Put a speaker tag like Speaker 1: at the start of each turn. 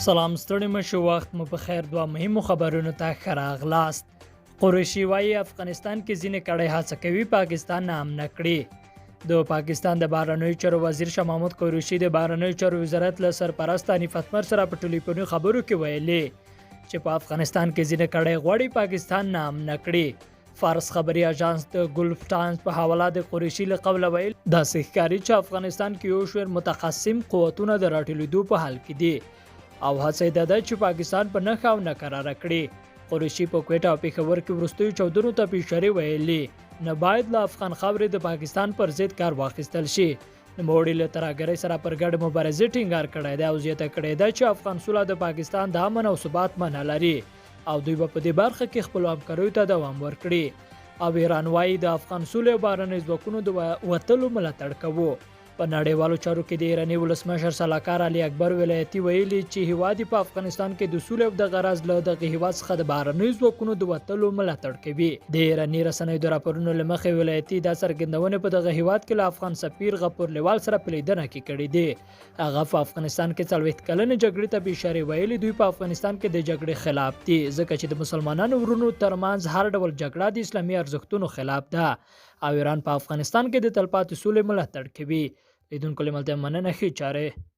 Speaker 1: سلام ستړي مشو وخت مو په خیر دوه مهمو خبرونو ته ښه راغلاست. قریشي وایي افغانستان کې ځینې کړۍ هڅه کوي پاکستان نه امن کړي. د پاکستان د بهرنیو چارو وزیر شاه محمود قریشي د بهرنیو چارو وزارت له سرپرست حنیف اتمر سره په ټلیفوني خبرو کې ویلي چې په افغانستان کې ځینې کړۍ غواړي پاکستان نه امن کړي. فارس خبري اژانس د ګلف ټایمز په حواله د قریشي له قبله ویل داسې ښکاري چې افغانستان کې یو شمېر متقسم قوتونه د راټولېدو په حال کې دي او هڅه ده چې پاکستان په نښه او ناکراره کړي. قریشي په کوټه او پېښور کې وروستیو چاودنو ته په اشاره ویلي نه باید له افغان خاورې د پاکستان پر ضد کار واخیستل شي. نوموړي له ترهګرۍ سره پر ګډ مبارزې ټینګار کړی دی او زیاته کړې ده چې افغان سوله د پاکستان د امن او ثبات معنی لري او دوی به په دې برخه کې خپلو همکاریو ته دوام ورکړي. او ایران وایي د افغان سولې او بهرنیو ځواکونو د وتلو ملاتړ کوو. په نړیوالو چارو کې د ایراني ولسمشر سلاکار علي اکبر ولایتي ویلي چې هیواد په افغانستان کې د سولې او د غرض له دغه هیواد څخه د بهرنیو ځواکونو د وتلو ملاتړ کوي. د ایراني رسنیو د راپورونو له مخې ولایتي دا څرګندونه په دغه هیواد کې له افغان سفیر غفور لیوال سره په لیدنه کې کړې دي. هغه په افغانستان کې 40 کلنې جګړې ته به اشاره ویلي دوی په افغانستان کې د جګړې خلاف دي ځکه چې د مسلمانانو ورونو ترمنځ هر ډول جګړه د اسلامي ارزښتونو خلاف ده او ایران په افغانستان کې د تلپاتې سولې ملاتړ کوي. لیدونکو له ملته مننه ښې چاره